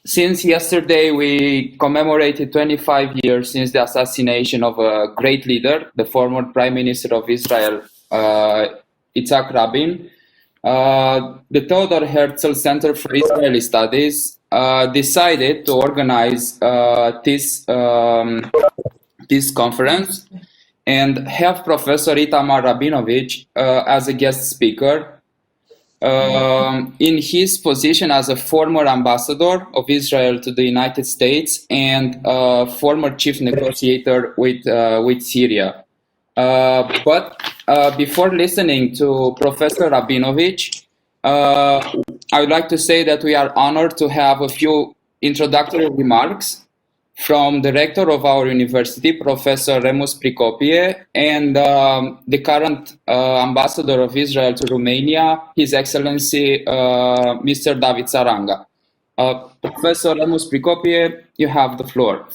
Since yesterday we commemorated 25 years since the assassination of a great leader, the former Prime Minister of Israel, Yitzhak Rabin, the Theodor Herzl Centre for Israeli Studies decided to organize this conference and have Professor Itamar Rabinovich as a guest speaker. In his position as a former ambassador of Israel to the United States and former chief negotiator with Syria. But before listening to Professor Rabinovich, I would like to say that we are honored to have a few introductory remarks from the rector of our university, Professor Remus Pricopie, and the current ambassador of Israel to Romania, His Excellency Mr. David Saranga. Professor Remus Pricopie, you have the floor.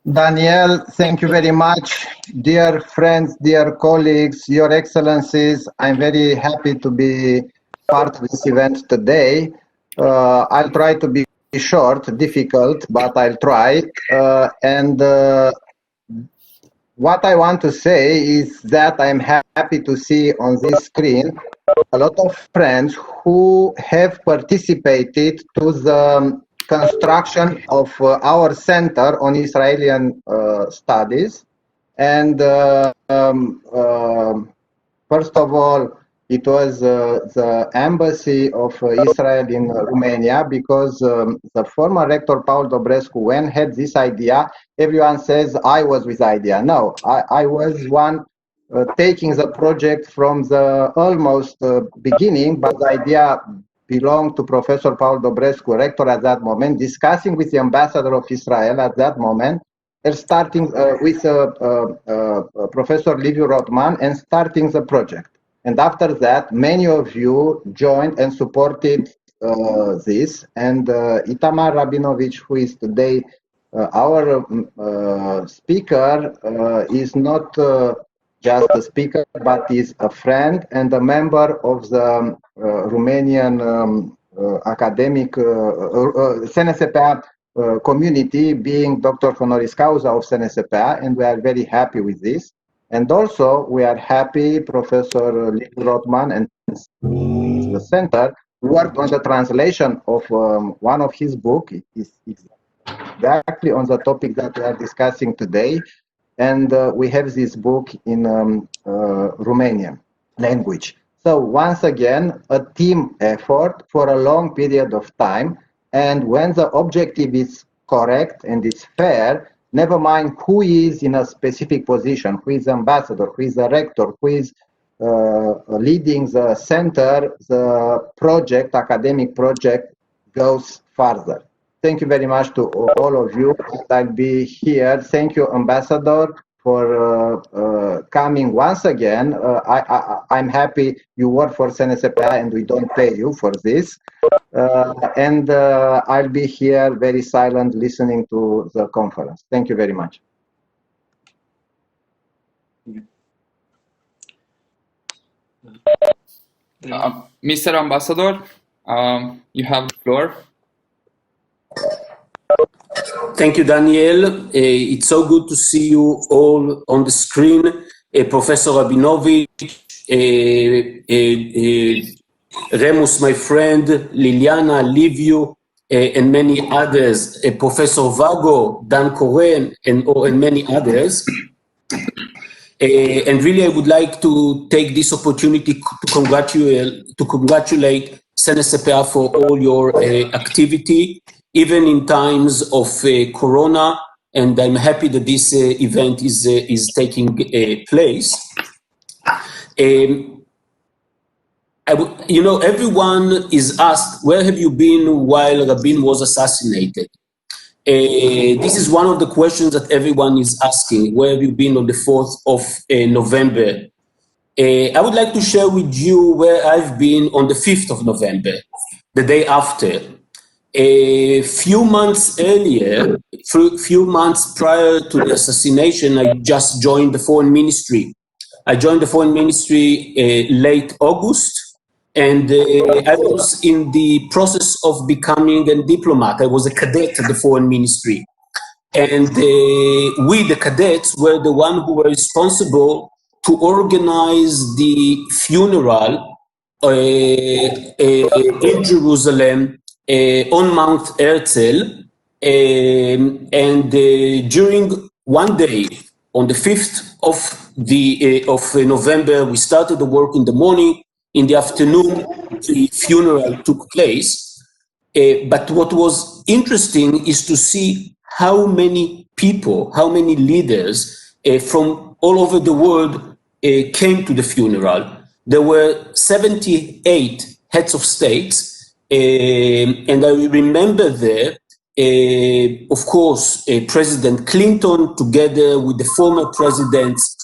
Daniel, thank you very much. Dear friends, dear colleagues, Your Excellencies, I'm very happy to be part of this event today. I'll try to be short, difficult, but I'll try. What I want to say is that I'm happy to see on this screen a lot of friends who have participated to the construction of our Center on Israeli Studies. And first of all, it was the embassy of Israel in Romania, because the former rector Paul Dobrescu, when had this idea, everyone says I was with the idea. No, I was one taking the project from the almost beginning, but the idea belonged to Professor Paul Dobrescu, rector at that moment, discussing with the ambassador of Israel at that moment, and starting with Professor Liviu Rotman and starting the project. And after that, many of you joined and supported this. And Itamar Rabinovich, who is today our speaker, is not just a speaker, but is a friend and a member of the Romanian academic CNSPA community, being Doctor Honoris Causa of CNSPA, and we are very happy with this. And also, we are happy Professor Liviu Rotman and the center worked on the translation of one of his books. It is exactly on the topic that we are discussing today. And we have this book in Romanian language. So once again, a team effort for a long period of time. And when the objective is correct and is fair, never mind who is in a specific position, who is the ambassador, who is the rector, who is leading the center, the project, academic project, goes further. Thank you very much to all of you. I'll be here. Thank you, Ambassador, for coming once again. I'm happy you work for CNSPA and we don't pay you for this. I'll be here very silent listening to the conference. Thank you very much. Mr. Ambassador, you have the floor. Thank you, Daniel. It's so good to see you all on the screen. Professor Rabinovich, Remus, my friend, Liliana, Liviu, and many others, Professor Vago, Dan Koren, and many others. And really, I would like to take this opportunity to congratulate CNSPA for all your activity, even in times of Corona, and I'm happy that this event is taking place. You know, everyone is asked, where have you been while Rabin was assassinated? This is one of the questions that everyone is asking. Where have you been on the 4th of November? I would like to share with you where I've been on the 5th of November, the day after. A few months earlier, few months prior to the assassination, I just joined the Foreign Ministry. I joined the Foreign Ministry late August, And I was in the process of becoming a diplomat. I was a cadet at the foreign ministry. And we, the cadets, were the ones who were responsible to organize the funeral in Jerusalem on Mount Herzl. And during one day, on the 5th of November, we started the work in the morning. In the afternoon, the funeral took place. But what was interesting is to see how many people, how many leaders from all over the world came to the funeral. There were 78 heads of states, and I remember there, of course, President Clinton, together with the former presidents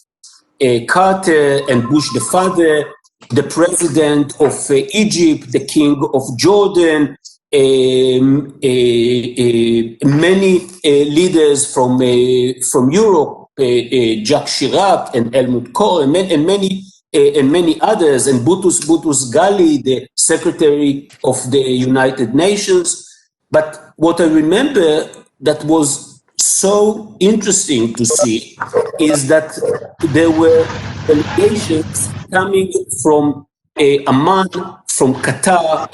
Carter and Bush the father, the president of Egypt, the king of Jordan, many leaders from Europe, Jacques Chirac and Helmut Kohl, and many others, and Boutros Ghali, the secretary of the United Nations. But what I remember that was so interesting to see is that there were delegations coming from Amman, from Qatar,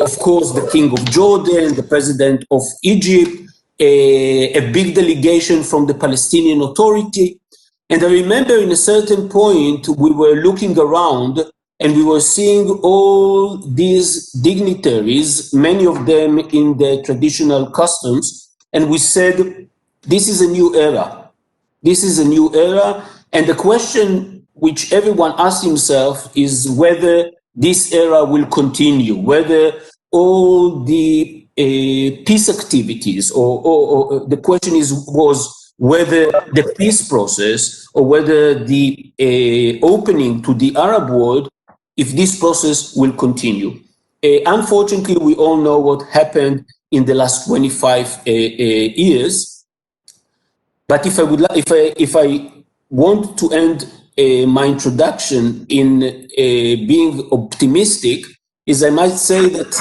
of course, the King of Jordan, the President of Egypt, a big delegation from the Palestinian Authority. And I remember in a certain point, we were looking around and we were seeing all these dignitaries, many of them in their traditional customs, and we said, this is a new era. This is a new era. And the question which everyone asks himself is whether this era will continue, whether all the peace activities, or the question was whether the peace process or whether the opening to the Arab world, if this process will continue. Unfortunately, we all know what happened in the last 25 years. But if I want to end my introduction in being optimistic, is I might say that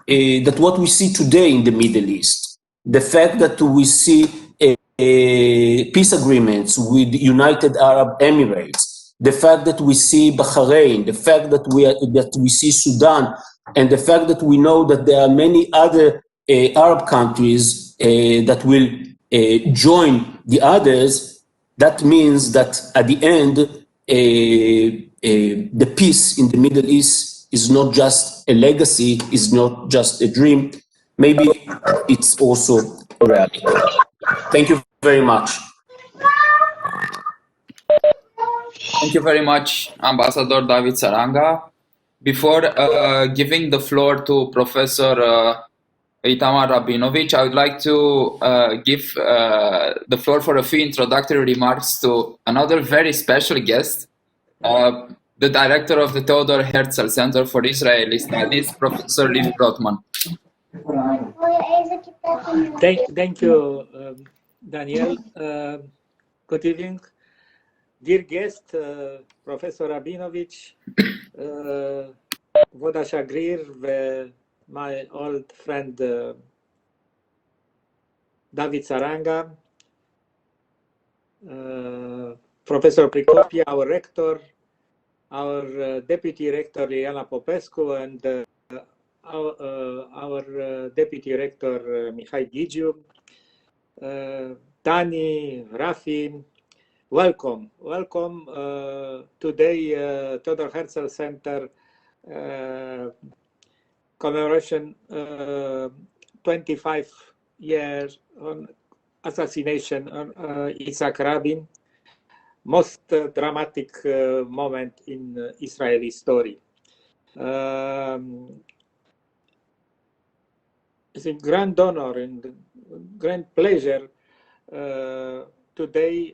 that what we see today in the Middle East, the fact that we see peace agreements with United Arab Emirates, the fact that we see Bahrain, the fact that we see Sudan, and the fact that we know that there are many other Arab countries that will join the others, that means that at the end, the peace in the Middle East is not just a legacy, is not just a dream. Maybe it's also a reality. Thank you very much. Thank you very much, Ambassador David Saranga. Before giving the floor to Professor Itamar Rabinovich, I would like to give the floor for a few introductory remarks to another very special guest, the director of the Theodor Herzl Centre for Israeli Studies, Professor Liv Brotman. Thank you, Daniel. Good evening. Dear guest, Professor Rabinovich, כבוד השגריר my old friend David Saranga, Professor Prikopia, our rector, our deputy rector Liana Popescu, and our deputy rector Mihai Gigiu, Dani, Rafi, welcome. Today, Theodor Herzl Centre commemoration 25 years on assassination on Yitzhak Rabin, most dramatic moment in Israeli story. It's a grand honor and grand pleasure today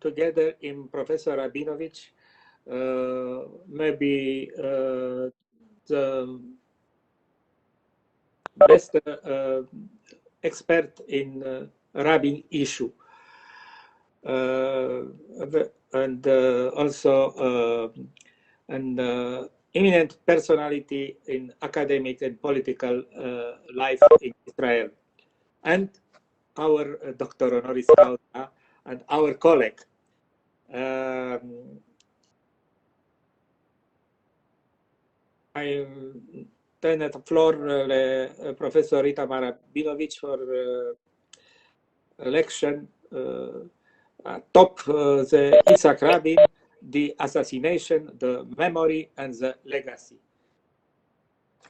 together in Professor Rabinovich, maybe the best expert in Rabin issue, and also eminent personality in academic and political life in Israel, and our Dr. honoris causa and our colleague. I turn the floor to Professor Itamar Rabinovich for election top the Yitzhak Rabin, the assassination, the memory, and the legacy.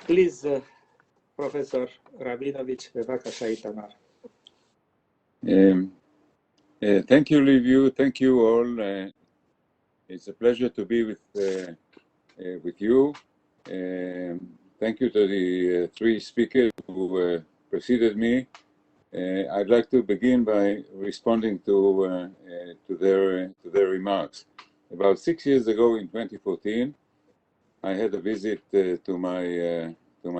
Please, Professor Rabinovich, בבקשה, Itamar. Thank you, Liviu. Thank you all. It's a pleasure to be with you. Thank you to the three speakers who preceded me. I'd like to begin by responding to their remarks. About 6 years ago, in 2014, I had a visit to my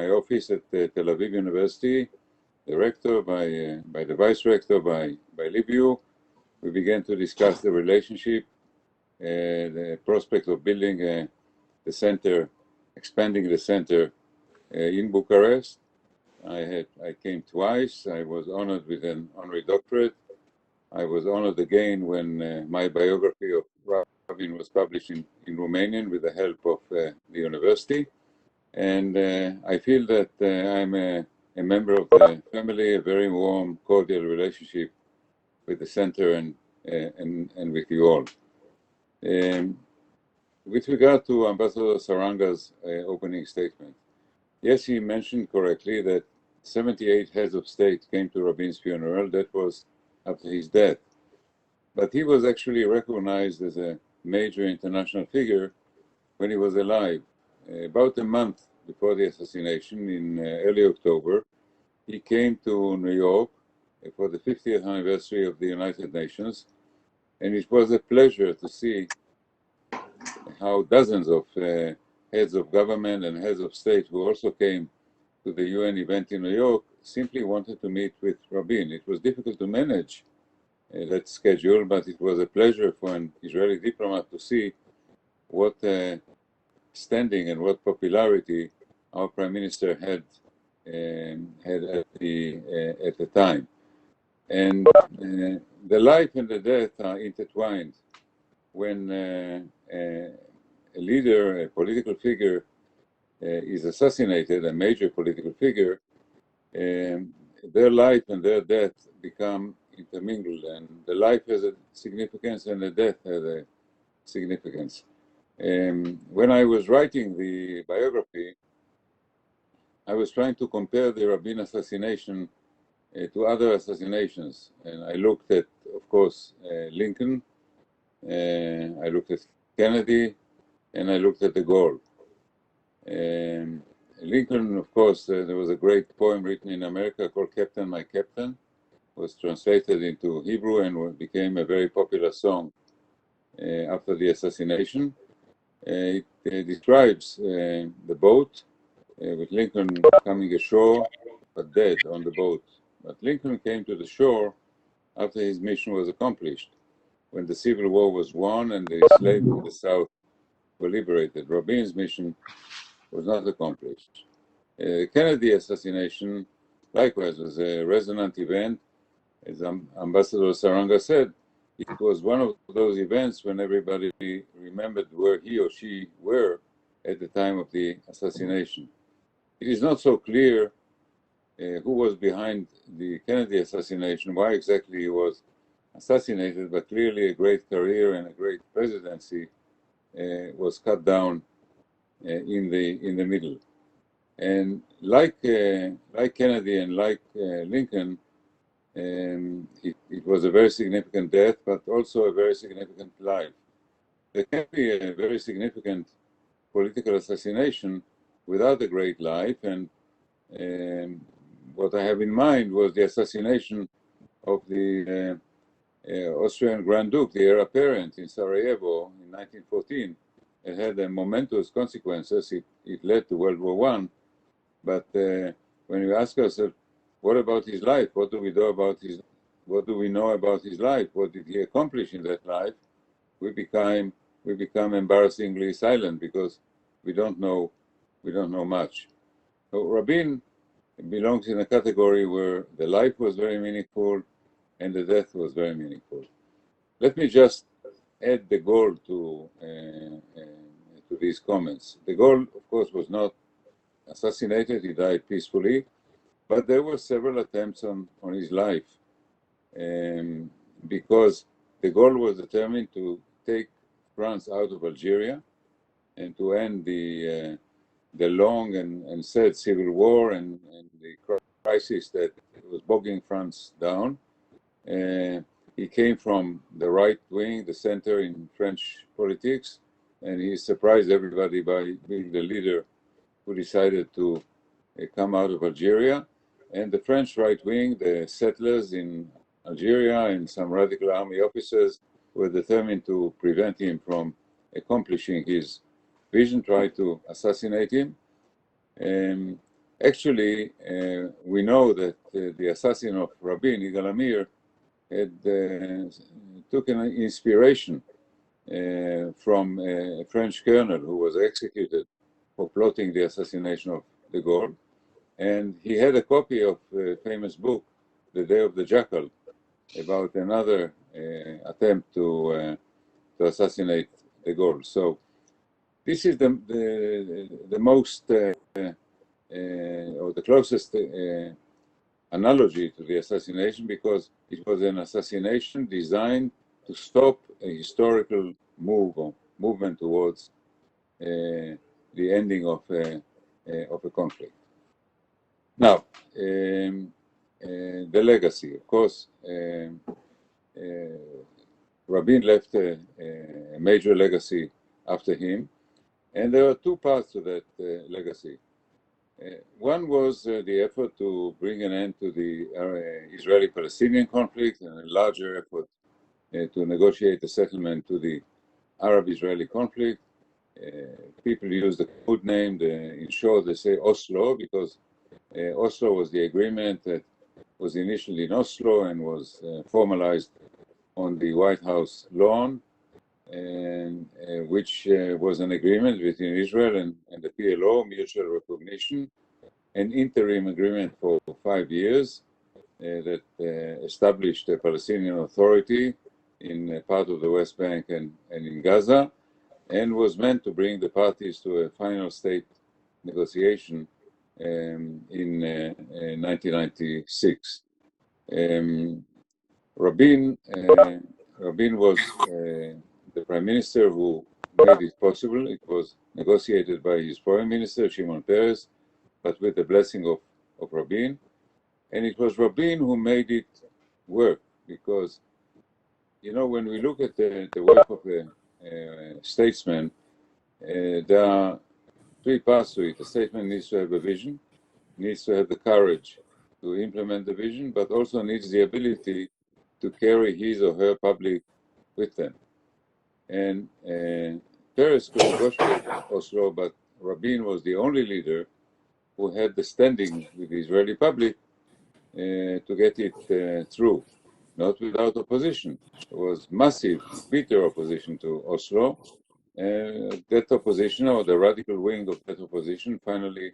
office at Tel-Aviv University. The rector, by the vice rector, by Liviu. We began to discuss the relationship, the prospect of building the center, expanding the center in Bucharest. I came twice. I was honored with an honorary doctorate. I was honored again when my biography of Rabin was published in Romanian with the help of the university. And I feel that I'm a member of the family, a very warm, cordial relationship with the center and with you all. With regard to Ambassador Saranga's opening statement, yes, he mentioned correctly that 78 heads of state came to Rabin's funeral. That was after his death. But he was actually recognized as a major international figure when he was alive. About a month before the assassination, in early October, he came to New York for the 50th anniversary of the United Nations, and it was a pleasure to see how dozens of heads of government and heads of state who also came to the UN event in New York simply wanted to meet with Rabin. It was difficult to manage that schedule, but it was a pleasure for an Israeli diplomat to see what standing and what popularity our Prime Minister had at the time. And the life and the death are intertwined. When a leader, a political figure, is assassinated, a major political figure, their life and their death become intermingled, and the life has a significance and the death has a significance. When I was writing the biography, I was trying to compare the Rabin assassination to other assassinations, and I looked at, of course, Lincoln, I looked at Kennedy, and I looked at de Gaulle. Lincoln, of course, there was a great poem written in America called Captain, My Captain, was translated into Hebrew and became a very popular song after the assassination. It describes the boat with Lincoln coming ashore, but dead on the boat. But Lincoln came to the shore after his mission was accomplished, when the Civil War was won and the slaves in the South were liberated. Rabin's mission was not accomplished. Kennedy assassination, likewise, was a resonant event. As Ambassador Saranga said, it was one of those events when everybody remembered where he or she were at the time of the assassination. It is not so clear who was behind the Kennedy assassination, why exactly he was assassinated, but clearly a great career and a great presidency was cut down in the middle. And like Kennedy and like Lincoln, it was a very significant death, but also a very significant life. There can be a very significant political assassination without a great life, and what I have in mind was the assassination of the Austrian Grand Duke, the heir apparent, in Sarajevo in 1914. It had momentous consequences. It led to World War I. But when you ask yourself, what about his life? What do we know about his? What do we know about his life? What did he accomplish in that life? We become embarrassingly silent, because we don't know much. So Rabin belongs in a category where the life was very meaningful and the death was very meaningful. Let me just add the goal to these comments. The goal, of course, was not assassinated. He died peacefully, but there were several attempts on his life, because the goal was determined to take France out of Algeria and to end the long and sad civil war and the crisis that was bogging France down. He came from the right wing, the center in French politics, and he surprised everybody by being the leader who decided to come out of Algeria. And the French right wing, the settlers in Algeria and some radical army officers were determined to prevent him from accomplishing his vision, tried to assassinate him. Actually, we know that the assassin of Rabin, Yigal Amir, took an inspiration from a French colonel who was executed for plotting the assassination of de Gaulle. And he had a copy of a famous book, The Day of the Jackal, about another attempt to assassinate de Gaulle. So this is the most, or the closest analogy to the assassination, because it was an assassination designed to stop a historical movement towards the ending of a conflict. Now, the legacy. Of course, Rabin left a major legacy after him, and there are two parts to that legacy. One was the effort to bring an end to the Israeli-Palestinian conflict, and a larger effort to negotiate a settlement to the Arab-Israeli conflict. People use the code name, in short they say Oslo, because Oslo was the agreement that was initially in Oslo and was formalized on the White House lawn, and which was an agreement between Israel and the PLO, mutual recognition, an interim agreement for 5 years that established a Palestinian Authority in part of the West Bank and in Gaza, and was meant to bring the parties to a final state negotiation in 1996. Rabin was the prime minister who made it possible. It was negotiated by his foreign minister, Shimon Peres, but with the blessing of Rabin. And it was Rabin who made it work, because, you know, when we look at the work of a statesman, there are three parts to it. The statesman needs to have a vision, needs to have the courage to implement the vision, but also needs the ability to carry his or her public with them. And Peres could negotiate Oslo, but Rabin was the only leader who had the standing with the Israeli public to get it through, not without opposition. There was massive, bitter opposition to Oslo. That opposition, or the radical wing of that opposition, finally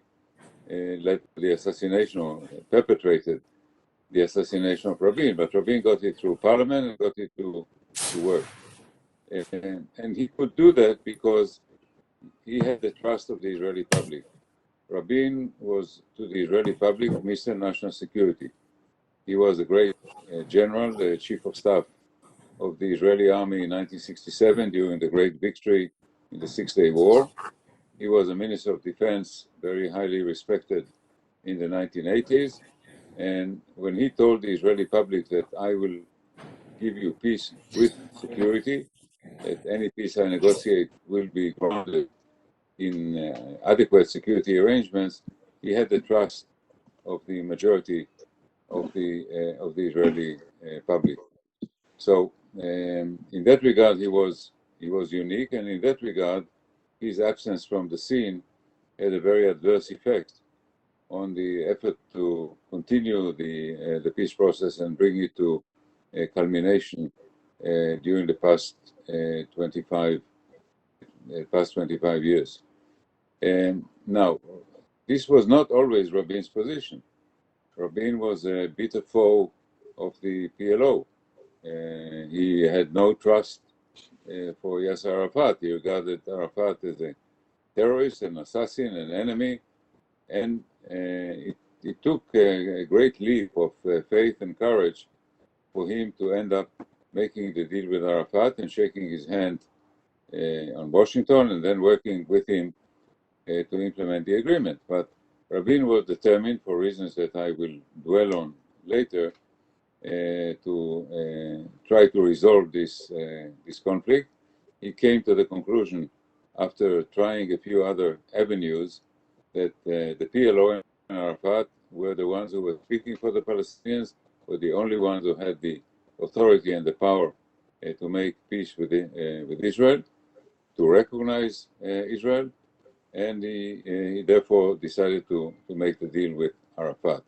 led to the assassination, or perpetrated the assassination of Rabin. But Rabin got it through parliament and got it to work. And he could do that because he had the trust of the Israeli public. Rabin was, to the Israeli public, Mr. National Security. He was a great general, the chief of staff of the Israeli army in 1967 during the great victory in the Six-Day War. He was a minister of defense, very highly respected in the 1980s. And when he told the Israeli public that I will give you peace with security, that any peace I negotiate will be grounded in adequate security arrangements, he had the trust of the majority of the Israeli public. So in that regard, he was unique, and in that regard, his absence from the scene had a very adverse effect on the effort to continue the peace process and bring it to a culmination during the past 25 years. Now, this was not always Rabin's position. Rabin was a bitter foe of the PLO. He had no trust for Yasser Arafat. He regarded Arafat as a terrorist, an assassin, an enemy, and it took a great leap of faith and courage for him to end up making the deal with Arafat and shaking his hand on Washington and then working with him to implement the agreement. But Rabin was determined, for reasons that I will dwell on later, to try to resolve this conflict. He came to the conclusion, after trying a few other avenues, that the PLO and Arafat were the ones who were speaking for the Palestinians, were the only ones who had the authority and the power to make peace with Israel, to recognize Israel, and he therefore decided to make the deal with Arafat.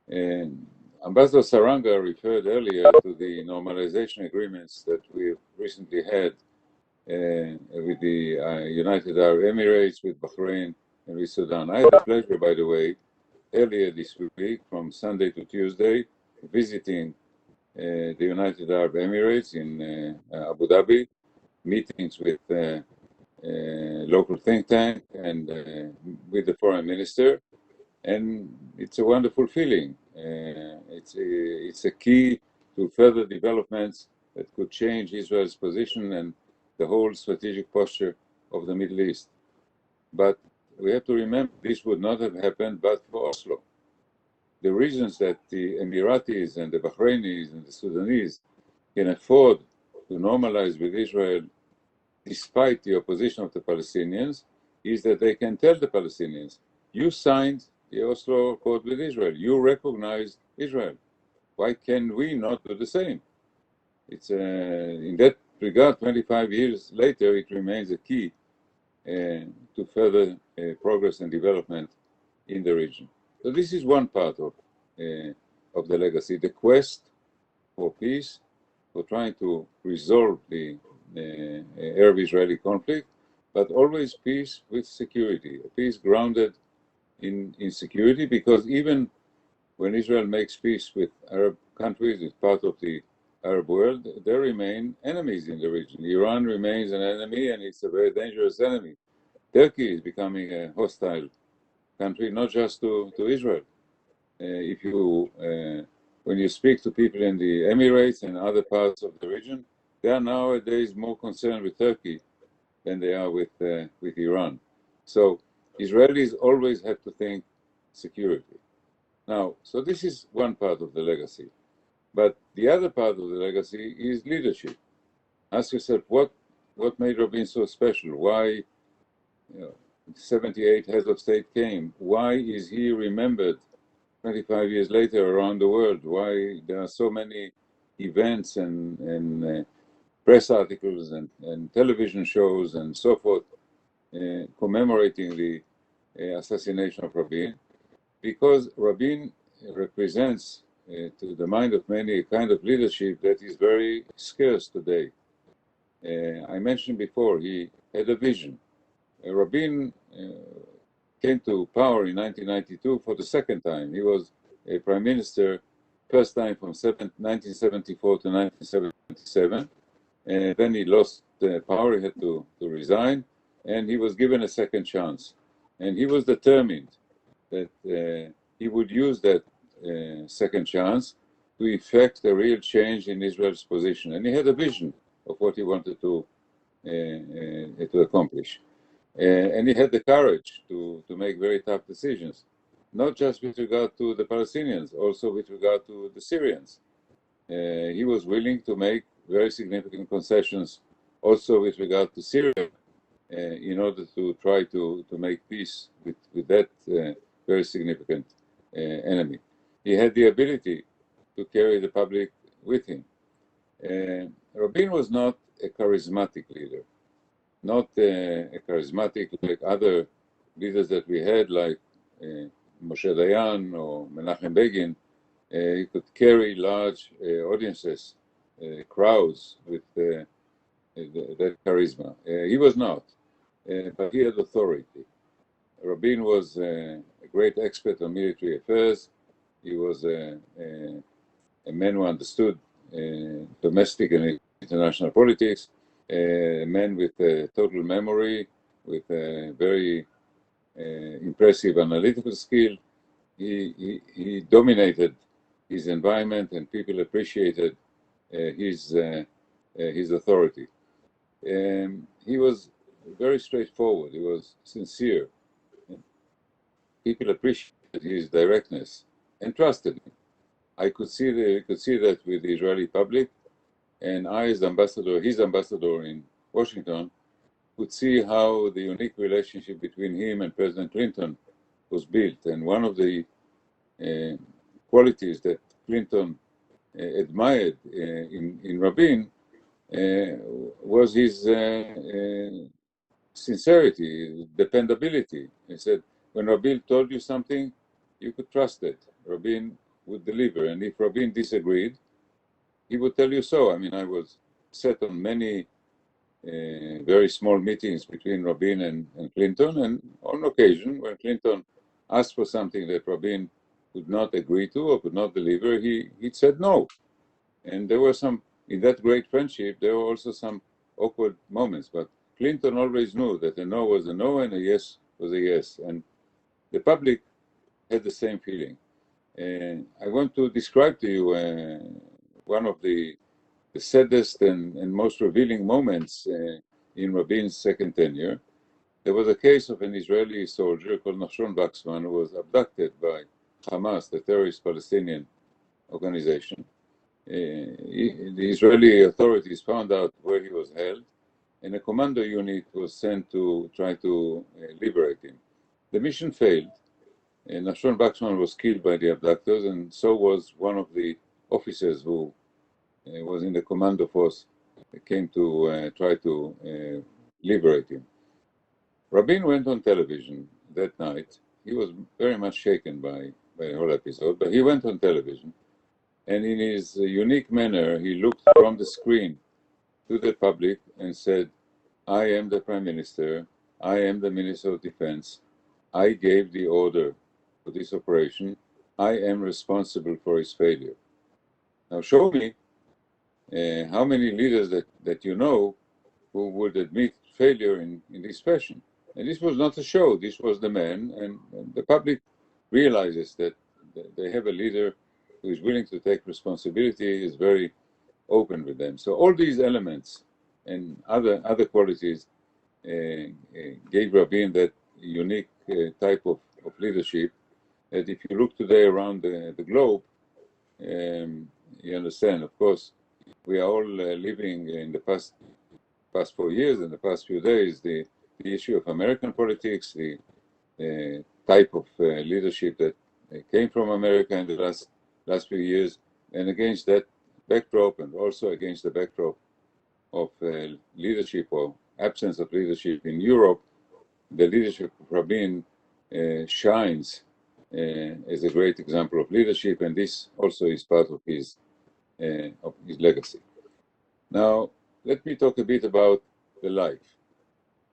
And Ambassador Saranga referred earlier to the normalization agreements that we've recently had with the United Arab Emirates, with Bahrain, and with Sudan. I had the pleasure, by the way, earlier this week, from Sunday to Tuesday, visiting the United Arab Emirates in Abu Dhabi, meetings with local think tank and with the foreign minister, and it's a wonderful feeling. It's a key to further developments that could change Israel's position and the whole strategic posture of the Middle East. But we have to remember this would not have happened but for Oslo. The reasons that the Emiratis and the Bahrainis and the Sudanese can afford to normalize with Israel despite the opposition of the Palestinians is that they can tell the Palestinians, you signed the Oslo Accord with Israel, you recognized Israel. Why can we not do the same? It's in that regard, 25 years later, it remains a key to further progress and development in the region. So this is one part of the legacy, the quest for peace, for trying to resolve the Arab-Israeli conflict, but always peace with security, a peace grounded in security, because even when Israel makes peace with Arab countries, as part of the Arab world, there remain enemies in the region. Iran remains an enemy, and it's a very dangerous enemy. Turkey is becoming a hostile country, not just to Israel. When you speak to people in the Emirates and other parts of the region, they are nowadays more concerned with Turkey than they are with Iran. So Israelis always have to think security. Now, so this is one part of the legacy. But the other part of the legacy is leadership. Ask yourself, what made Rabin so special? Why 78 heads of state came? Why is he remembered 25 years later around the world? Why there are so many events and press articles and television shows and so forth commemorating the assassination of Rabin? Because Rabin represents to the mind of many a kind of leadership that is very scarce today. I mentioned before, he had a vision. Rabin came to power in 1992 for the second time. He was a prime minister, first time from 1974 to 1977. And then he lost power, he had to resign, and he was given a second chance. And he was determined that he would use that second chance to effect a real change in Israel's position. And he had a vision of what he wanted to accomplish. And he had the courage to make very tough decisions, not just with regard to the Palestinians, also with regard to the Syrians. He was willing to make very significant concessions also with regard to Syria in order to try to make peace with that very significant enemy. He had the ability to carry the public with him. Rabin was not a charismatic leader, not a charismatic like other leaders that we had, like Moshe Dayan or Menachem Begin. He could carry large audiences, crowds with that charisma. He was not, but he had authority. Rabin was a great expert on military affairs. He was a man who understood domestic and international politics, a man with a total memory, with a very impressive analytical skill. He dominated his environment, and people appreciated his authority. He was very straightforward. He was sincere. People appreciated his directness and trusted him. I could see that with the Israeli public, and I, as ambassador, his ambassador in Washington, could see how the unique relationship between him and President Clinton was built. And one of the qualities that Clinton admired in Rabin was his sincerity, dependability. He said, when Rabin told you something, you could trust it. Rabin would deliver. And if Rabin disagreed, he would tell you so. I mean, I was sat on many very small meetings between Rabin and Clinton, and on occasion, when Clinton asked for something that Rabin could not agree to or could not deliver, he said no. And there were some, in that great friendship, there were also some awkward moments, but Clinton always knew that a no was a no and a yes was a yes. And the public had the same feeling. And I want to describe to you one of the saddest and most revealing moments in Rabin's second tenure. There was a case of an Israeli soldier called Nachshon Waxman who was abducted by Hamas, the terrorist Palestinian organization. The Israeli authorities found out where he was held, and a commando unit was sent to try to liberate him. The mission failed, and Nachshon Waxman was killed by the abductors, and so was one of the officers who was in the commando force that came to try to liberate him. Rabin went on television that night. He was very much shaken by the whole episode, but he went on television, and in his unique manner, he looked from the screen to the public and said, I am the Prime Minister, I am the Minister of Defense, I gave the order for this operation, I am responsible for its failure. Now show me how many leaders that you know who would admit failure in this fashion. And this was not a show, this was the man, and the public realizes that they have a leader who is willing to take responsibility, is very open with them. So all these elements and other qualities gave Rabin that unique type of leadership that if you look today around the globe, you understand, of course, we are all living in the past 4 years, in the past few days, the issue of American politics, the type of leadership that came from America in the last few years, and against that backdrop, and also against the backdrop of leadership or absence of leadership in Europe, the leadership of Rabin shines as a great example of leadership, and this also is part of his legacy. Now, let me talk a bit about the life.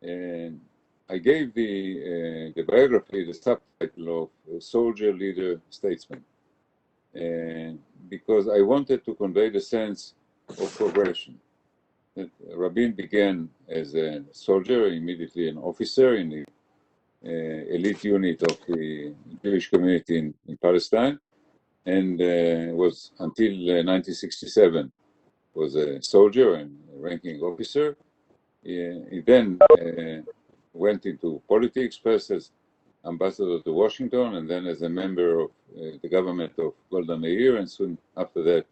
And I gave the biography the subtitle of Soldier, Leader, Statesman, because I wanted to convey the sense of progression. That Rabin began as a soldier, immediately an officer in the elite unit of the Jewish community in Palestine, and was until 1967 was a soldier and a ranking officer. He then went into politics, first as ambassador to Washington, and then as a member of the government of Golda Meir, and soon after that,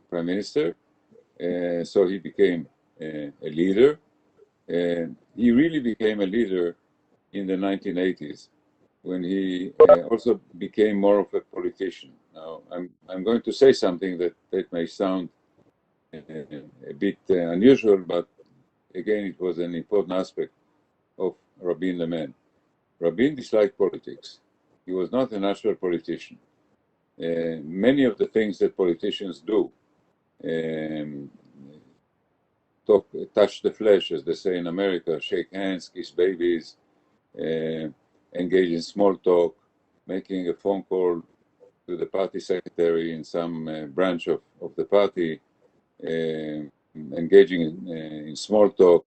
prime minister. So he became a leader. He really became a leader in the 1980s, when he also became more of a politician. Now, I'm going to say something that may sound a bit unusual, but again, it was an important aspect of Rabin the man. Rabin disliked politics. He was not a natural politician. Many of the things that politicians do, touch the flesh, as they say in America, shake hands, kiss babies, engage in small talk, making a phone call to the party secretary in some branch of the party, engaging in small talk.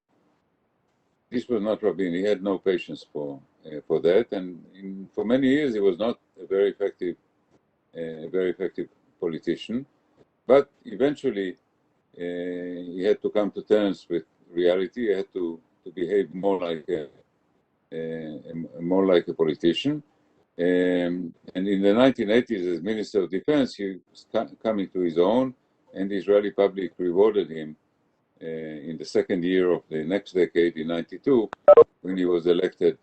This was not Rabin. He had no patience for that, and for many years he was not a very effective politician. But eventually, he had to come to terms with reality. He had to behave more like a politician. And in the 1980s, as Minister of Defense, he was coming to his own, and the Israeli public rewarded him in the second year of the next decade, in '92, when he was elected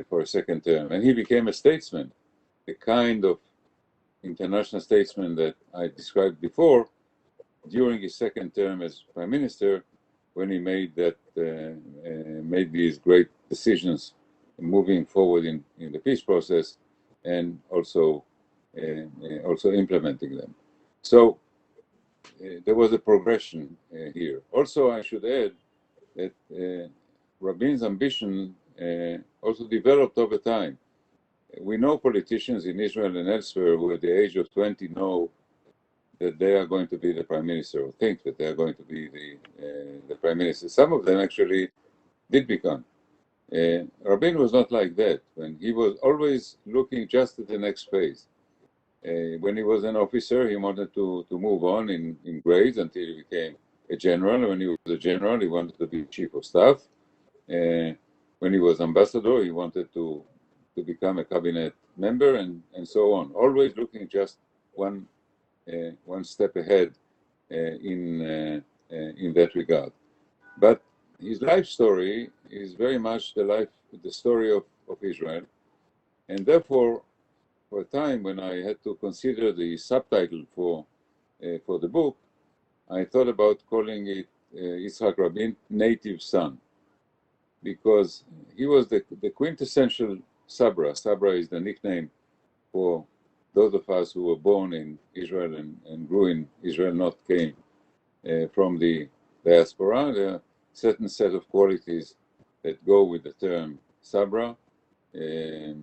for a second term. And he became a statesman, the kind of international statesman that I described before, during his second term as prime minister, when he made these great decisions moving forward in the peace process, and also implementing them. So there was a progression here. Also, I should add that Rabin's ambition also developed over time. We know politicians in Israel and elsewhere who at the age of 20 know that they are going to be the prime minister, or think that they are going to be the prime minister. Some of them actually did become. Rabin was not like that. When he was always looking just at the next phase. When he was an officer, he wanted to move on in grades until he became a general. When he was a general, he wanted to be chief of staff. When he was ambassador, he wanted to become a cabinet member, and so on. Always looking just one step ahead in that regard. But his life story is very much the story of Israel, and therefore, for a time when I had to consider the subtitle for the book, I thought about calling it Yitzhak Rabin, Native Son, because he was the quintessential Sabra. Sabra is the nickname for those of us who were born in Israel and grew in Israel, not came from the diaspora. There are a certain set of qualities that go with the term Sabra, a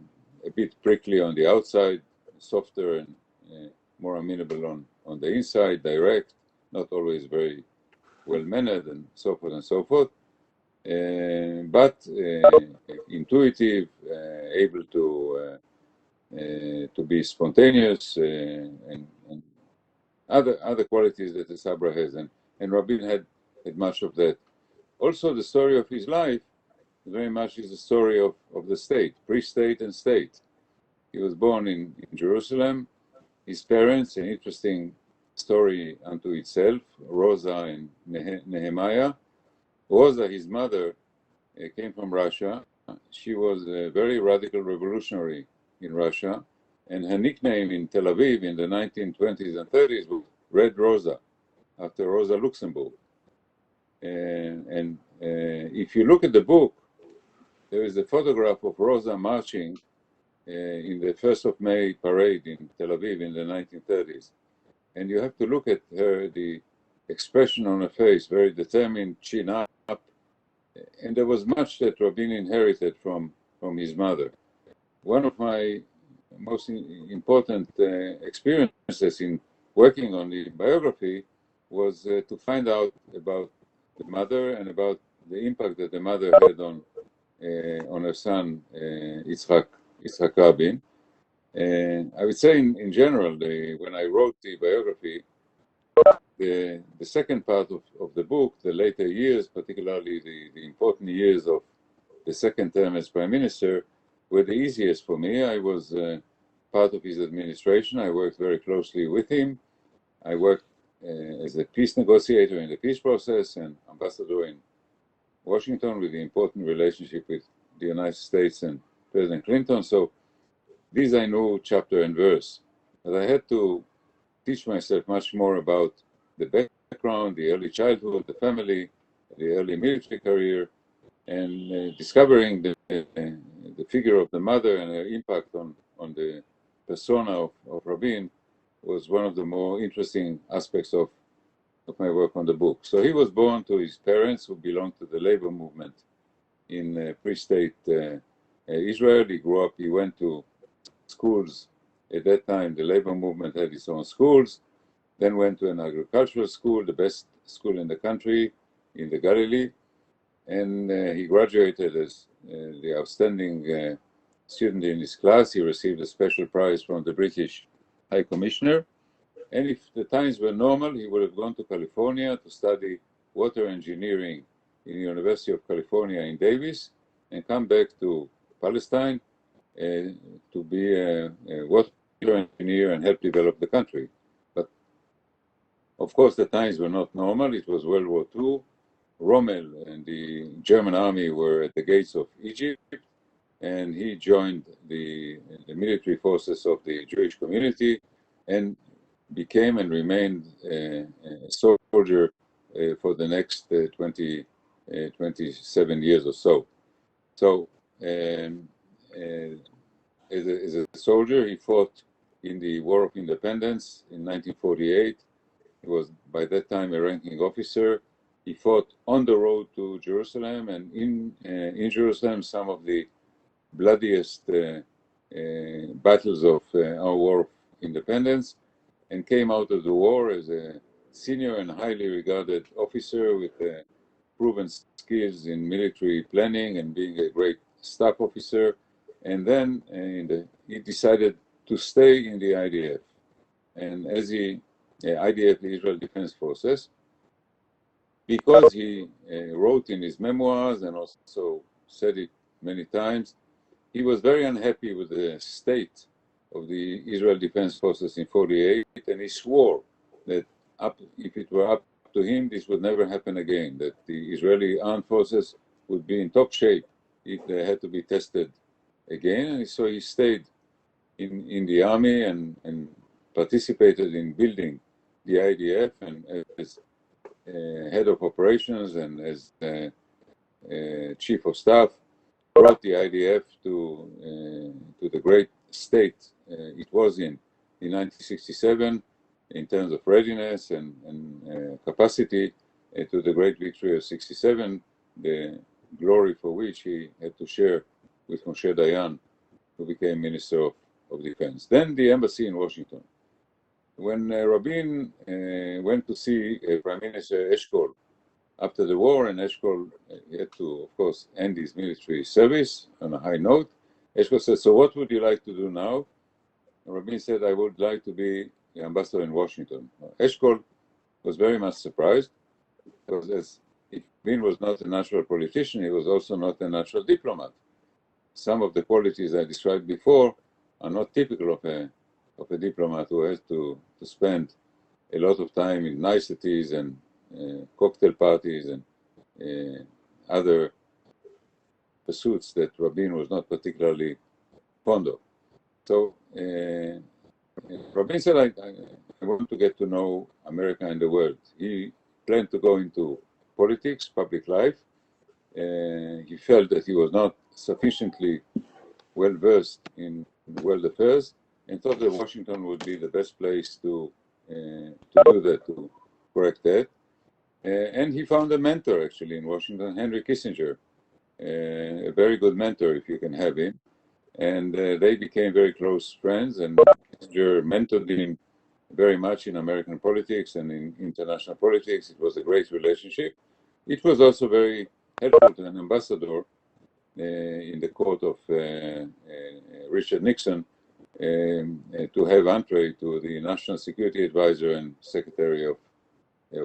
bit prickly on the outside, softer and more amenable on the inside, direct, not always very well-mannered, and so forth and so forth, but intuitive, able to be spontaneous, and other qualities that the Sabra has, and Rabin had much of that. Also, the story of his life very much is the story of the state, pre-state and state. He was born in Jerusalem. His parents, an interesting story unto itself, Rosa and Nehemiah. Rosa, his mother, came from Russia. She was a very radical revolutionary in Russia, and her nickname in Tel Aviv in the 1920s and 30s was Red Rosa, after Rosa Luxemburg. And if you look at the book, there is a photograph of Rosa marching in the 1st of May parade in Tel Aviv in the 1930s. And you have to look at her, the expression on her face, very determined, chin up. And there was much that Rabin inherited from his mother. One of my most important experiences in working on the biography was to find out about the mother and about the impact that the mother had on her son, Yitzhak Rabin. And I would say in general, when I wrote the biography, the second part of the book, the later years, particularly the important years of the second term as prime minister, were the easiest for me. I was part of his administration. I worked very closely with him. I worked as a peace negotiator in the peace process and ambassador in Washington, with the important relationship with the United States and President Clinton. So these I knew chapter and verse. But I had to teach myself much more about the background, the early childhood, the family, the early military career, and discovering the figure of the mother and her impact on the persona of Rabin was one of the more interesting aspects of my work on the book. So he was born to his parents, who belonged to the labor movement in pre-state Israel. He grew up, he went to schools. At that time, the labor movement had its own schools, then went to an agricultural school, the best school in the country, in the Galilee, and he graduated as the outstanding student in his class. He received a special prize from the British High Commissioner, and if the times were normal, he would have gone to California to study water engineering in the University of California in Davis, and come back to Palestine to be a water engineer and help develop the country. But of course, the times were not normal. It was World War II. Rommel and the German army were at the gates of Egypt, and he joined the military forces of the Jewish community and became and remained a soldier for the next 27 years or so. So as a soldier, he fought in the War of Independence in 1948. He was by that time a ranking officer. He fought on the road to Jerusalem, and in Jerusalem, some of the bloodiest battles of our War of Independence, and came out of the war as a senior and highly regarded officer with proven skills in military planning and being a great staff officer. And then he decided to stay in the IDF. And as IDF, the Israel Defense Forces, because he wrote in his memoirs and also said it many times, he was very unhappy with the state of the Israel Defense Forces in 48, and he swore that if it were up to him, this would never happen again, that the Israeli armed forces would be in top shape if they had to be tested again. And so he stayed in the army and participated in building the IDF, and as head of operations and as chief of staff, brought the IDF to the great state it was in 1967 in terms of readiness and capacity, to the great victory of 67, the glory for which he had to share with Moshe Dayan, who became Minister of Defense. Then the embassy in Washington. When Rabin went to see Prime Minister Eshkol after the war, and Eshkol had to, of course, end his military service on a high note, Eshkol said, "So what would you like to do now?" And Rabin said, "I would like to be the ambassador in Washington." Eshkol was very much surprised, because as Rabin was not a natural politician, he was also not a natural diplomat. Some of the qualities I described before are not typical of a diplomat who has to spend a lot of time in niceties and cocktail parties and other pursuits that Rabin was not particularly fond of. So Rabin said, I want to get to know America and the world. He planned to go into politics, public life. He felt that he was not sufficiently well-versed in world affairs, and thought that Washington would be the best place to do that, to correct that. And he found a mentor, actually, in Washington, Henry Kissinger, a very good mentor, if you can have him. And they became very close friends, and Kissinger mentored him very much in American politics and in international politics. It was a great relationship. It was also very helpful to an ambassador in the court of Richard Nixon to have entree to the National Security Advisor and Secretary of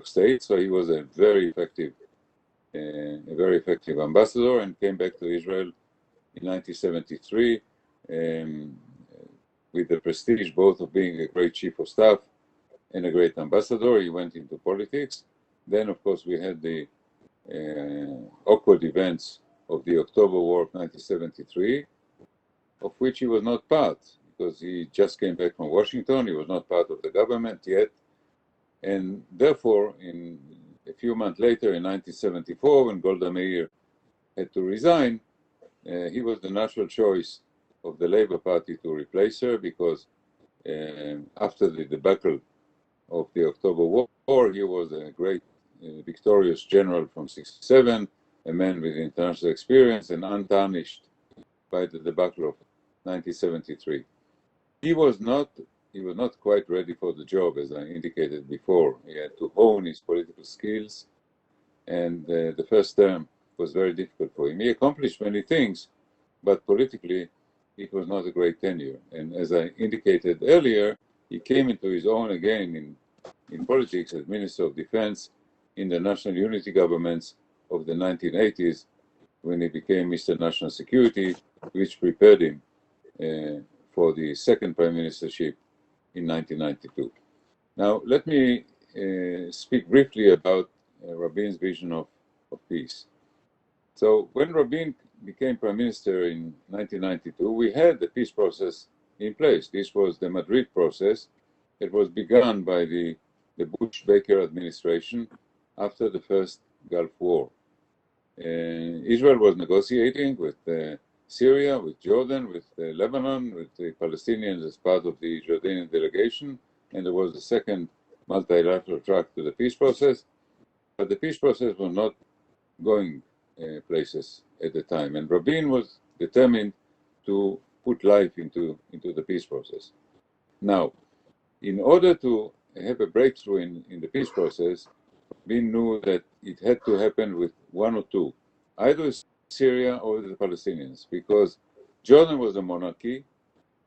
State. So he was a very effective ambassador, and came back to Israel in 1973 with the prestige both of being a great chief of staff and a great ambassador. He went into politics. Then, of course, we had the awkward events of the October War of 1973, of which he was not part, because he just came back from Washington. He was not part of the government yet. And therefore, in a few months later, in 1974, when Golda Meir had to resign, he was the natural choice of the Labour Party to replace her, because after the debacle of the October War, he was a great victorious general from 67, a man with international experience and untarnished by the debacle of 1973. He was not quite ready for the job, as I indicated before. He had to hone his political skills, and the first term was very difficult for him. He accomplished many things, but politically it was not a great tenure. And as I indicated earlier, he came into his own again in politics as Minister of Defense in the National Unity governments of the 1980s, when he became Mr. National Security, which prepared him for the second prime ministership in 1992. Now, let me speak briefly about Rabin's vision of peace. So when Rabin became prime minister in 1992, we had the peace process in place. This was the Madrid process. It was begun by the Bush-Baker administration after the first Gulf War. Israel was negotiating with Syria, with Jordan, with Lebanon, with the Palestinians as part of the Jordanian delegation, and there was a second multilateral track to the peace process. But the peace process was not going places at the time, and Rabin was determined to put life into the peace process. Now, in order to have a breakthrough in the peace process, Rabin knew that it had to happen with one or two, either Syria or the Palestinians, because Jordan was a monarchy.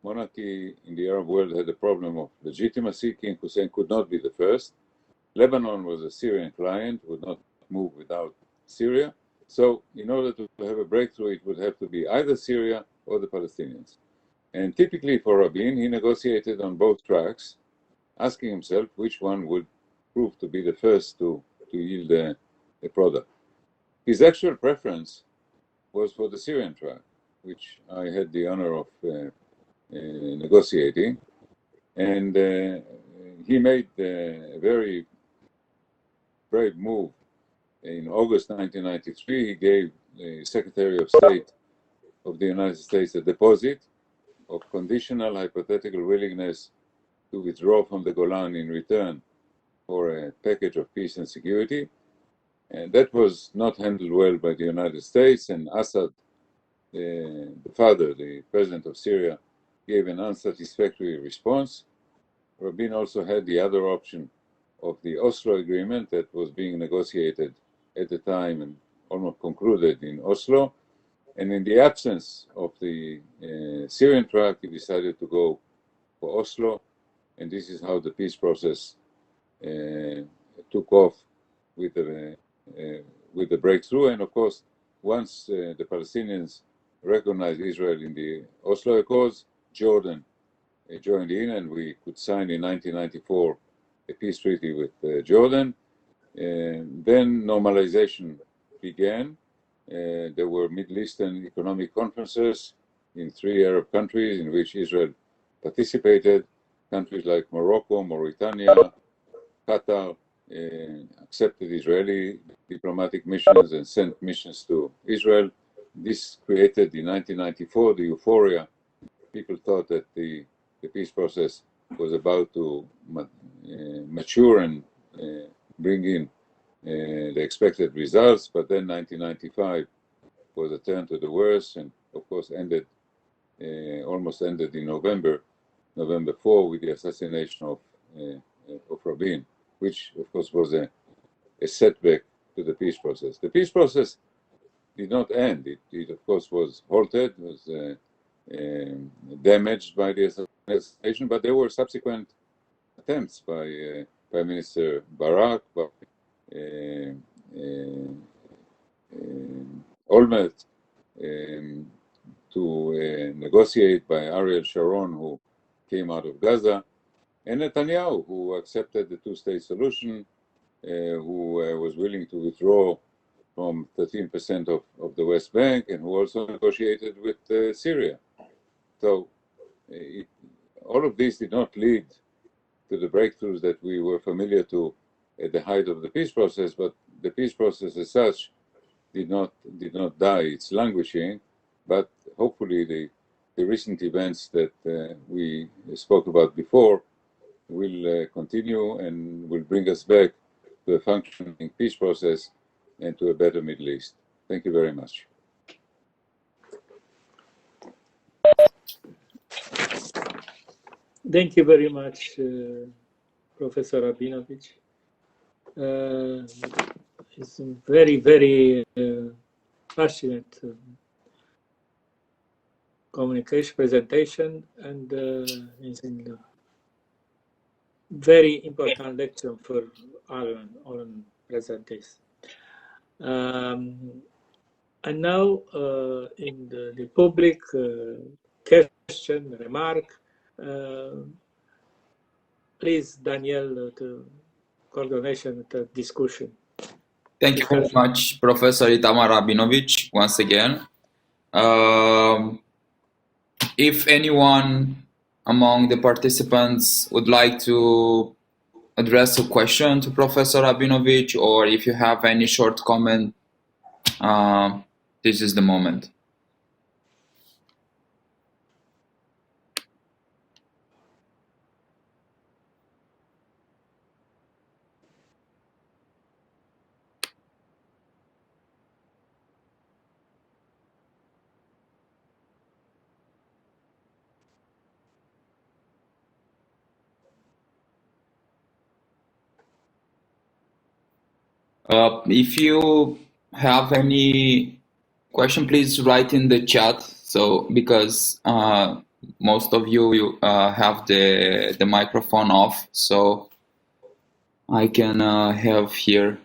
Monarchy in the Arab world had a problem of legitimacy. King Hussein could not be the first. Lebanon was a Syrian client, would not move without Syria. So in order to have a breakthrough, it would have to be either Syria or the Palestinians. And typically for Rabin, he negotiated on both tracks, asking himself which one would prove to be the first to yield a product. His actual preference was for the Syrian track, which I had the honor of negotiating. And he made a very brave move. In August 1993, he gave the Secretary of State of the United States a deposit of conditional hypothetical willingness to withdraw from the Golan in return for a package of peace and security. And that was not handled well by the United States, and Assad, the father, the president of Syria, gave an unsatisfactory response. Rabin also had the other option of the Oslo agreement that was being negotiated at the time and almost concluded in Oslo. And in the absence of the Syrian track, he decided to go for Oslo. And this is how the peace process took off with the breakthrough. And of course, once the Palestinians recognized Israel in the Oslo Accords, Jordan joined in, and we could sign in 1994 a peace treaty with Jordan. Then normalization began. There were Middle Eastern economic conferences in 3 Arab countries in which Israel participated. Countries like Morocco, Mauritania, Qatar accepted Israeli diplomatic missions and sent missions to Israel. This created in 1994 the euphoria. People thought that the peace process was about to mature and bring in the expected results, but then 1995 was a turn to the worse, and of course almost ended in November 4 with the assassination of Rabin, which of course was a setback to the peace process. The peace process did not end. It of course was halted, was damaged by the assassination, but there were subsequent attempts by Prime Minister Barak, by Olmert, to negotiate, by Ariel Sharon, who came out of Gaza, and Netanyahu, who accepted the two-state solution, who was willing to withdraw from 13% of the West Bank, and who also negotiated with Syria. So all of this did not lead to the breakthroughs that we were familiar to at the height of the peace process, but the peace process as such did not die. It's languishing, but hopefully the recent events that we spoke about before will continue and will bring us back to a functioning peace process and to a better Middle East. Thank you very much. Thank you very much, Professor Rabinovich. It's a very, very passionate communication presentation, and it's a very important lecture for all presenters. And now in the public question, remark, please, Daniel, to coordination the discussion. Thank you very much, Professor Itamar Rabinovich, once again. If anyone among the participants would like to address a question to Professor Rabinovich, or if you have any short comment, this is the moment. If you have any question, please write in the chat. So because most of you have the microphone off, so I can have here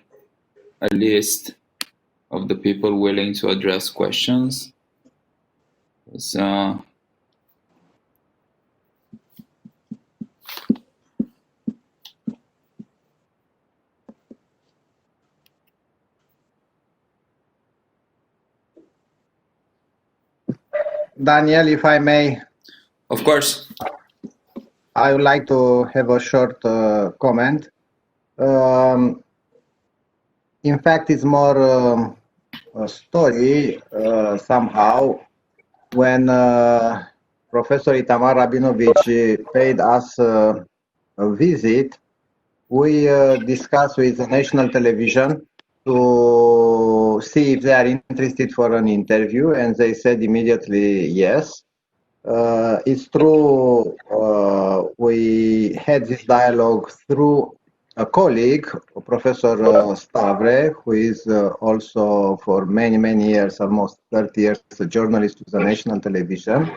a list of the people willing to address questions. So, Daniel, if I may. of course. I would like to have a short comment. In fact, it's more a story somehow. When Professor Itamar Rabinovich paid us a visit, we discussed with the national television to see if they are interested for an interview, and they said immediately yes. It's true, we had this dialogue through a colleague, Professor Stavre, who is also for many, many years, almost 30 years, a journalist with the national television.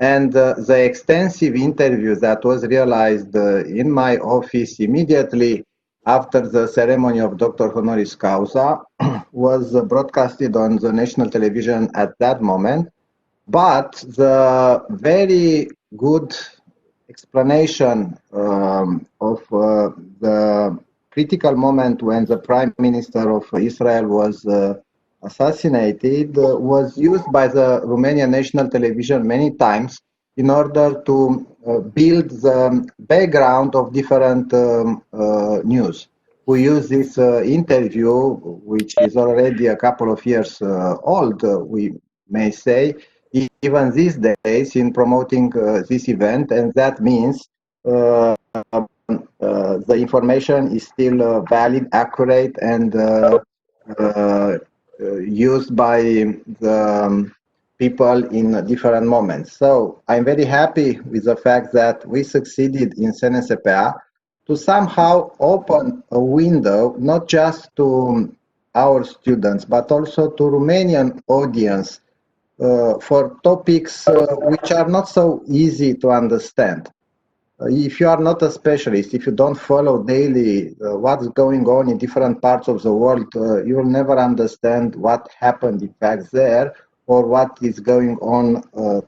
And the extensive interview that was realized in my office immediately after the ceremony of Dr. Honoris Causa was broadcasted on the national television at that moment. But the very good explanation of the critical moment when the Prime Minister of Israel was assassinated was used by the Romanian national television many times in order to build the background of different news. We use this interview, which is already a couple of years old, we may say, even these days in promoting this event, and that means the information is still valid, accurate, and used by the people in different moments. So I'm very happy with the fact that we succeeded in CNSPA to somehow open a window, not just to our students, but also to Romanian audience for topics which are not so easy to understand. If you are not a specialist, if you don't follow daily what's going on in different parts of the world, you will never understand what happened in fact there or what is going on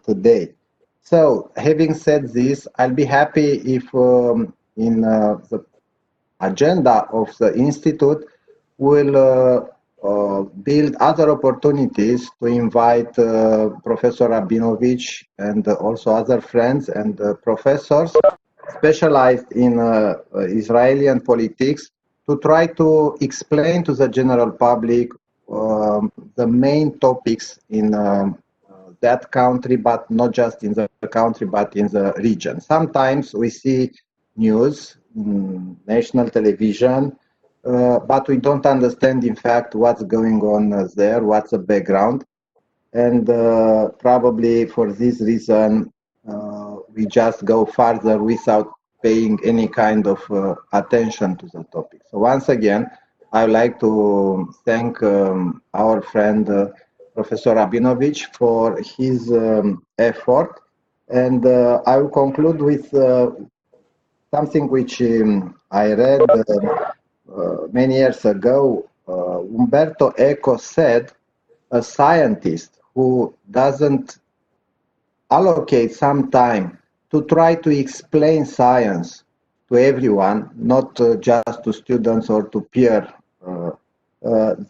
today. So having said this, I'll be happy if in the agenda of the Institute will build other opportunities to invite Professor Rabinovich and also other friends and professors specialized in Israeli politics to try to explain to the general public the main topics in that country, but not just in the country, but in the region. Sometimes we see news, national television, but we don't understand, in fact, what's going on there, what's the background. And probably for this reason, we just go further without paying any kind of attention to the topic. So once again, I would like to thank our friend Professor Rabinovich for his effort. And I will conclude with something which I read many years ago. Umberto Eco said, a scientist who doesn't allocate some time to try to explain science to everyone, not just to students or to peer,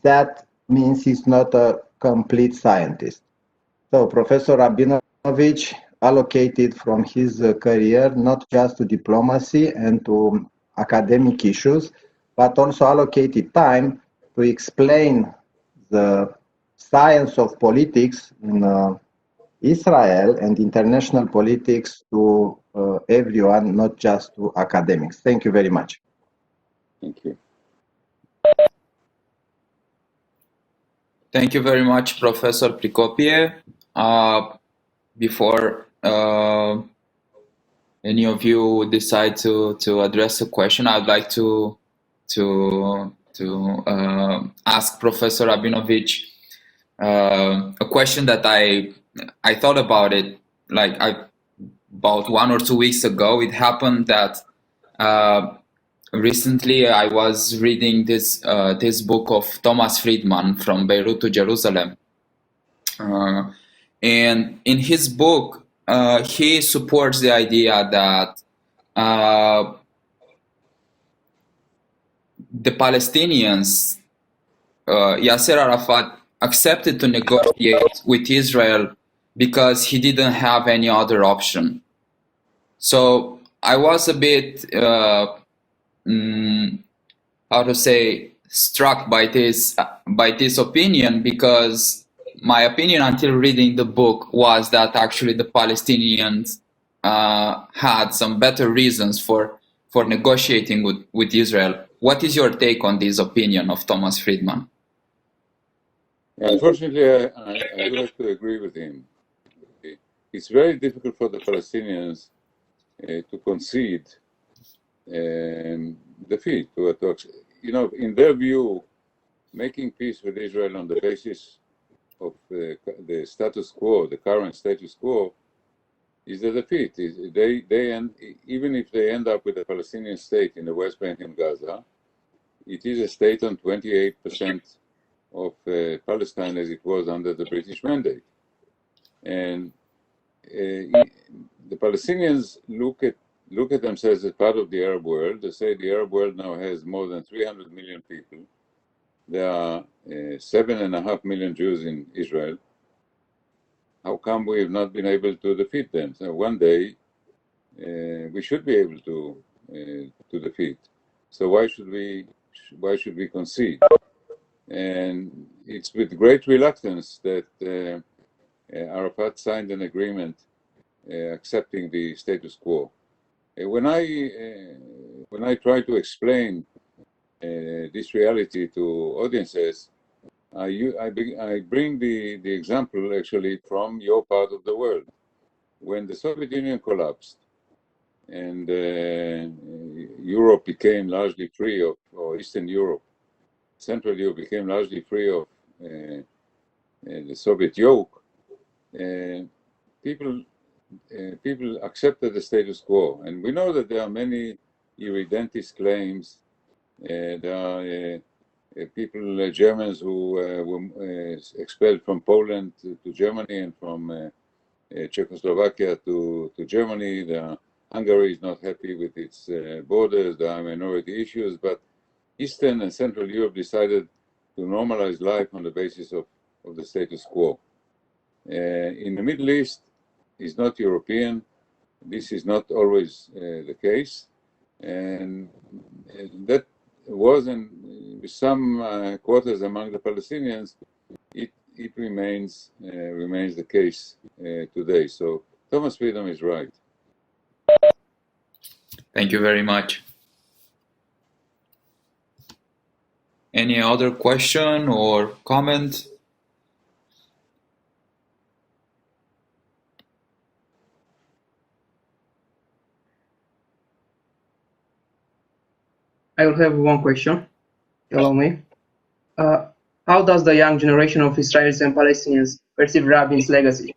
that means he's not a complete scientist. So Professor Rabinovich allocated from his career not just to diplomacy and to academic issues, but also allocated time to explain the science of politics in Israel and international politics to everyone, not just to academics. Thank you very much. Thank you. Thank you very much, Professor Prikopie. Before any of you decide to address a question, I'd like to ask Professor Rabinovich a question that I thought about it about 1 or 2 weeks ago. It happened that recently I was reading this book of Thomas Friedman, From Beirut to Jerusalem, and in his book he supports the idea that the Palestinians, Yasser Arafat accepted to negotiate with Israel because he didn't have any other option. So I was a bit, struck by this opinion, because my opinion until reading the book was that actually the Palestinians had some better reasons for negotiating with Israel. What is your take on this opinion of Thomas Friedman? Unfortunately, I do have to agree with him. It's very difficult for the Palestinians to concede defeat. In their view, making peace with Israel on the basis of the status quo, the current status quo, is a defeat. Even if they end up with a Palestinian state in the West Bank and Gaza, it is a state on 28% of Palestine as it was under the British mandate. And the Palestinians look at themselves as part of the Arab world. They say the Arab world now has more than 300 million people. There are 7.5 million Jews in Israel. How come we have not been able to defeat them? So one day we should be able to defeat. So why should we concede? And it's with great reluctance that Arafat signed an agreement accepting the status quo. When I try to explain this reality to audiences, I bring the example actually from your part of the world. When the Soviet Union collapsed and Europe became largely free of, or Eastern Europe, Central Europe became largely free of the Soviet yoke, people accepted the status quo. And we know that there are many irredentist claims. There are people, Germans who were expelled from Poland to Germany and from Czechoslovakia to Germany. Hungary is not happy with its borders. There are minority issues, but Eastern and Central Europe decided to normalize life on the basis of the status quo. In the Middle East, is not European. This is not always the case, and that was in some quarters among the Palestinians. It remains the case today. So Thomas Friedman is right. Thank you very much. Any other question or comment? I will have one question. Allow me. How does the young generation of Israelis and Palestinians perceive Rabin's legacy?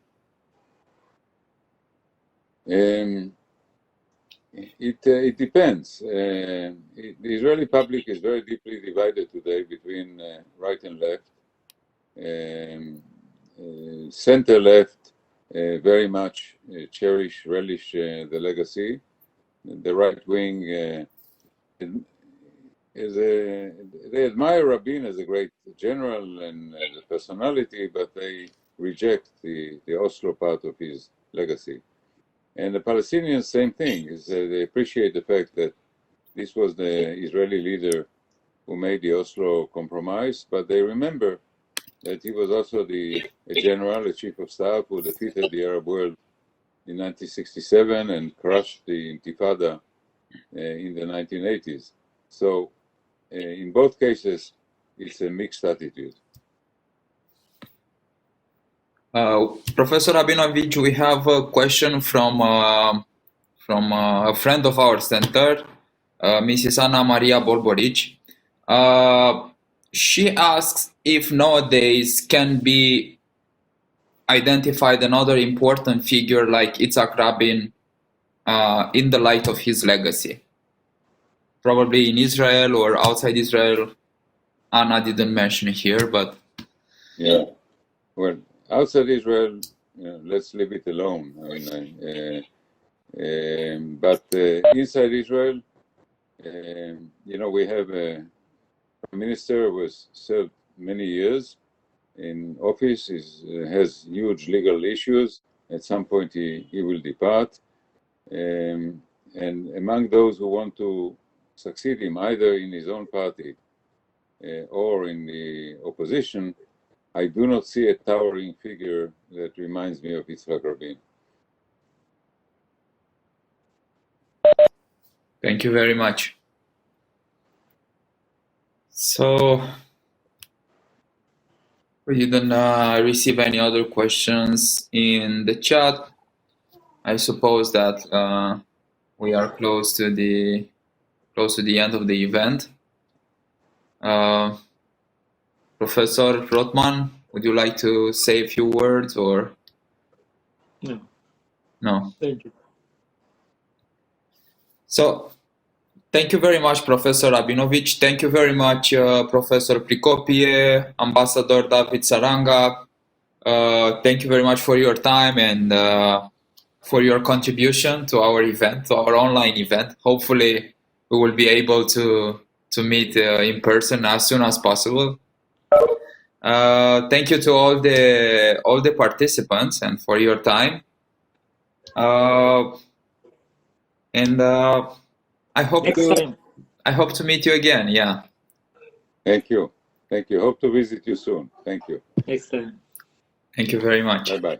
It depends. The Israeli public is very deeply divided today between right and left. Center left very much relish the legacy. The right wing they admire Rabin as a great general and as a personality, but they reject the Oslo part of his legacy. And the Palestinians, same thing, is they appreciate the fact that this was the Israeli leader who made the Oslo compromise, but they remember that he was also a general, a chief of staff who defeated the Arab world in 1967 and crushed the Intifada in the 1980s. So in both cases, it's a mixed attitude. Professor Rabinovich, we have a question from a friend of our center, Mrs. Anna Maria Borboric. She asks if nowadays can be identified another important figure like Yitzhak Rabin in the light of his legacy, probably in Israel or outside Israel. Anna didn't mention here, but yeah, well, outside Israel, let's leave it alone. But inside Israel, we have a prime minister who has served many years in office, has huge legal issues. At some point, he will depart. And among those who want to succeed him, either in his own party or in the opposition, I do not see a towering figure that reminds me of Yitzhak Rabin. thank you very much. So we didn't receive any other questions in the chat. I suppose that we are close to the end of the event. Professor Rothman, would you like to say a few words or? No. No. Thank you. So, thank you very much, Professor Rabinovich. Thank you very much, Professor Prikopie, Ambassador David Saranga. Thank you very much for your time and for your contribution to our event, to our online event. Hopefully, we will be able to meet in person as soon as possible. Thank you to all the participants and for your time. And I hope to meet you again. Yeah. Thank you. Hope to visit you soon. Thank you. Next time. Thank you very much. Bye-bye.